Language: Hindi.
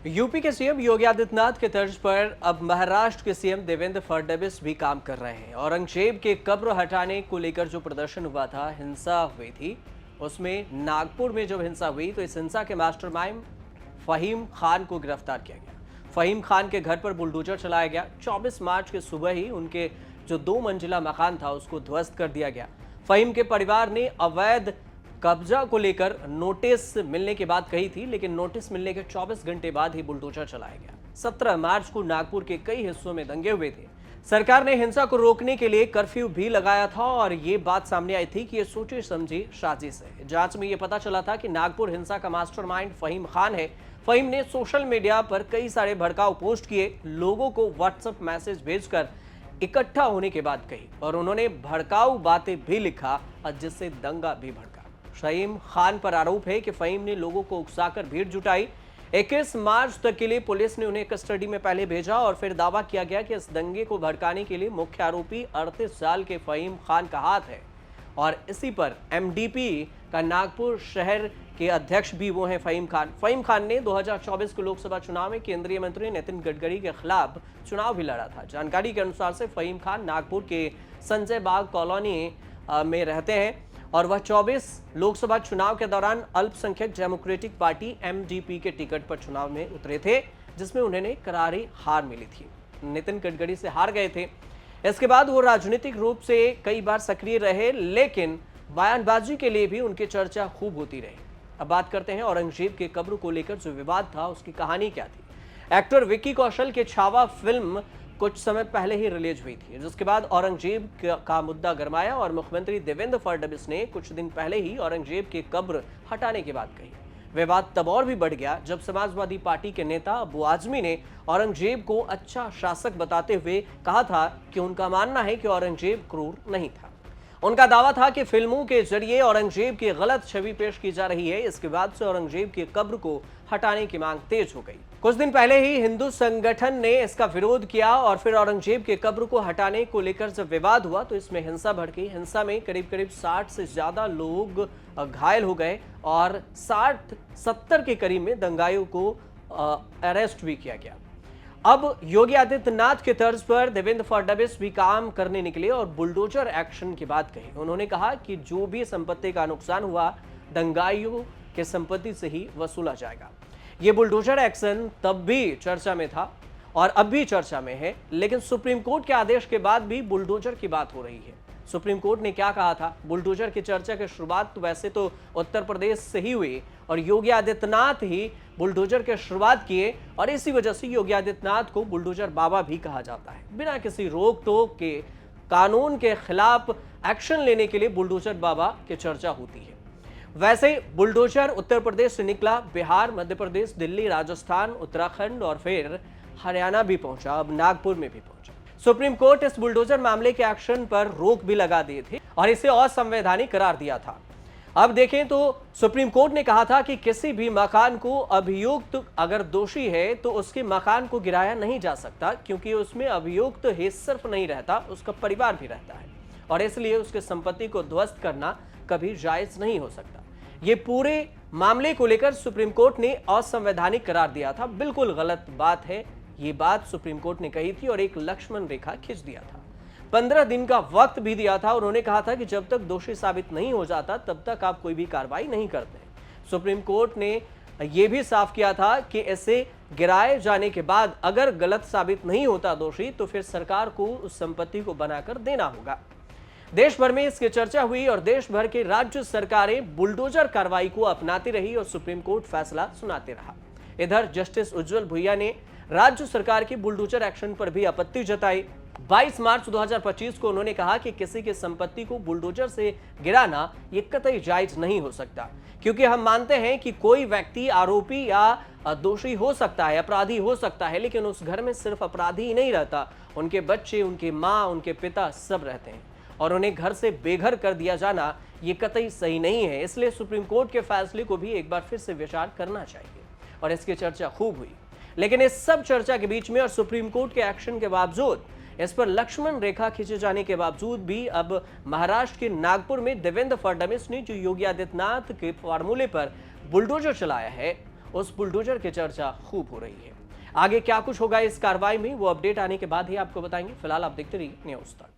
यूपी के सीएम योगी आदित्यनाथ के तर्ज पर अब महाराष्ट्र के सीएम देवेंद्र फडणवीस भी काम कर रहे हैं। औरंगजेब के कब्र हटाने को लेकर जो प्रदर्शन हुआ था, हिंसा हुई थी, उसमें नागपुर में जब हिंसा हुई तो इस हिंसा के मास्टरमाइंड फहीम खान को गिरफ्तार किया गया। फहीम खान के घर पर बुलडोजर चलाया गया। 24 मार्च के सुबह ही उनके जो 2 मंजिला मकान था उसको ध्वस्त कर दिया गया। फहीम के परिवार ने अवैध कब्जा को लेकर नोटिस मिलने के बाद कही थी, लेकिन नोटिस मिलने के 24 घंटे बाद ही बुलडोजर चलाया गया। 17 मार्च को नागपुर के कई हिस्सों में दंगे हुए थे। सरकार ने हिंसा को रोकने के लिए कर्फ्यू भी लगाया था और ये बात सामने आई थी कि ये सोची समझी साजिश है। जांच में ये पता चला था कि नागपुर हिंसा का मास्टरमाइंड फहीम खान है। फहीम ने सोशल मीडिया पर कई सारे भड़काऊ पोस्ट किए, लोगों को व्हाट्सएप मैसेज भेजकर इकट्ठा होने के बाद कही और उन्होंने भड़काऊ बातें भी लिखा, जिससे दंगा भी भड़का। फहीम खान पर आरोप है कि फहीम ने लोगों को उकसाकर भीड़ जुटाई। 21 मार्च तक के लिए पुलिस ने उन्हें कस्टडी में पहले भेजा और फिर दावा किया गया कि इस दंगे को भड़काने के लिए मुख्य आरोपी 38 साल के फहीम खान का हाथ है और इसी पर एमडीपी का नागपुर शहर के अध्यक्ष भी वो हैं फहीम खान। फहीम खान ने 2024 के लोकसभा चुनाव में केंद्रीय मंत्री नितिन गडकरी के खिलाफ चुनाव भी लड़ा था। जानकारी के अनुसार से फहीम खान नागपुर के संजय बाग कॉलोनी में रहते हैं और वह 24 लोकसभा चुनाव के दौरान अल्पसंख्यक डेमोक्रेटिक पार्टी एमडीपी के टिकट पर चुनाव में उतरे थे, जिसमें उन्हें करारी हार मिली थी। नितिन गडकरी से हार गए थे। इसके बाद वो राजनीतिक रूप से कई बार सक्रिय रहे, लेकिन बयानबाजी के लिए भी उनकी चर्चा खूब होती रही। अब बात करते हैं औरंगजेब के कब्र को लेकर जो विवाद था, उसकी कहानी क्या थी। एक्टर विक्की कौशल के छावा फिल्म कुछ समय पहले ही रिलीज हुई थी, जिसके बाद औरंगजेब का मुद्दा गरमाया और मुख्यमंत्री देवेंद्र फडणवीस ने कुछ दिन पहले ही औरंगजेब के कब्र हटाने की बात कही। विवाद तब और भी बढ़ गया जब समाजवादी पार्टी के नेता अबू आजमी ने औरंगजेब को अच्छा शासक बताते हुए कहा था कि उनका मानना है कि औरंगजेब क्रूर नहीं था। उनका दावा था कि फिल्मों के जरिए औरंगजेब की गलत छवि पेश की जा रही है। इसके बाद से औरंगजेब की कब्र को हटाने की मांग तेज हो गई। कुछ दिन पहले ही हिंदू संगठन ने इसका विरोध किया और फिर औरंगजेब के कब्र को हटाने को लेकर जब विवाद हुआ तो इसमें हिंसा भड़की। हिंसा में करीब 60 से ज्यादा लोग घायल हो गए और 60-70 के करीब में दंगाइयों को अरेस्ट भी किया गया। अब योगी आदित्यनाथ के तर्ज पर देवेंद्र फडणवीस भी काम करने निकले और बुलडोजर एक्शन की बात कही। उन्होंने कहा कि जो भी संपत्ति का नुकसान हुआ, दंगाइयों के संपत्ति से ही वसूला जाएगा। ये बुलडोजर एक्शन तब भी चर्चा में था और अब भी चर्चा में है, लेकिन सुप्रीम कोर्ट के आदेश के बाद भी बुलडोजर की बात हो रही है। सुप्रीम कोर्ट ने क्या कहा था? बुलडोजर की चर्चा की शुरुआत तो वैसे तो उत्तर प्रदेश से ही हुई और योगी आदित्यनाथ ही बुलडोजर की शुरुआत किए और इसी वजह से योगी आदित्यनाथ को बुलडोजर बाबा भी कहा जाता है। बिना किसी रोक टोक के कानून के खिलाफ एक्शन लेने के लिए बुलडोजर बाबा की चर्चा होती है। वैसे बुलडोजर उत्तर प्रदेश से निकला, बिहार, मध्य प्रदेश, दिल्ली, राजस्थान, उत्तराखंड और फिर हरियाणा भी पहुंचा, अब नागपुर में भी पहुंचा। सुप्रीम कोर्ट इस बुलडोजर मामले के एक्शन पर रोक भी लगा दिए थे और इसे असंवैधानिक करार दिया था। अब देखें तो सुप्रीम कोर्ट ने कहा था कि किसी भी मकान को अभियुक्त अगर दोषी है तो उसके मकान को गिराया नहीं जा सकता, क्योंकि उसमें अभियुक्त ही सिर्फ नहीं रहता, उसका परिवार भी रहता है और इसलिए उसके संपत्ति को ध्वस्त करना कभी जायज नहीं हो सकता। ये पूरे मामले को लेकर सुप्रीम कोर्ट ने असंवैधानिक करार दिया था। बिल्कुल गलत बात है, ये बात सुप्रीम कोर्ट ने कही थी और एक लक्ष्मण रेखा खींच दिया था। 15 दिन का वक्त भी दिया था। उन्होंने कहा था कि जब तक दोषी साबित नहीं हो जाता तब तक आप कोई भी कार्रवाई नहीं करते। सुप्रीम कोर्ट ने यह भी साफ किया था कि ऐसे गिराए जाने के बाद अगर गलत साबित नहीं होता दोषी, तो फिर सरकार को उस संपत्ति को बनाकर देना होगा। देश भर में इसकी चर्चा हुई और देश भर के राज्य सरकारें बुलडोजर कार्रवाई को अपनाती रही और सुप्रीम कोर्ट फैसला सुनाते रहा। इधर जस्टिस उज्जवल भुइया ने राज्य सरकार की बुलडोजर एक्शन पर भी आपत्ति जताई। 22 मार्च 2025 को उन्होंने कहा कि किसी की संपत्ति को बुलडोजर से गिराना ये कतई जायज नहीं हो सकता, क्योंकि हम मानते हैं कि कोई व्यक्ति आरोपी या दोषी हो सकता है, अपराधी हो सकता है, लेकिन उस घर में सिर्फ अपराधी ही नहीं रहता, उनके बच्चे, उनकी माँ, उनके पिता सब रहते हैं और उन्हें घर से बेघर कर दिया जाना ये कतई सही नहीं है। इसलिए सुप्रीम कोर्ट के फैसले को भी एक बार फिर से विचार करना चाहिए और इसकी चर्चा खूब हुई। लेकिन इस सब चर्चा के बीच में और सुप्रीम कोर्ट के एक्शन के बावजूद, इस पर लक्ष्मण रेखा खींचे जाने के बावजूद भी अब महाराष्ट्र के नागपुर में देवेंद्र फडणवीस ने जो योगी आदित्यनाथ के फार्मूले पर बुलडोजर चलाया है, उस बुलडोजर की चर्चा खूब हो रही है। आगे क्या कुछ होगा इस कार्रवाई में, वो अपडेट आने के बाद ही आपको बताएंगे। फिलहाल आप देखते रहिए न्यूज़ तक।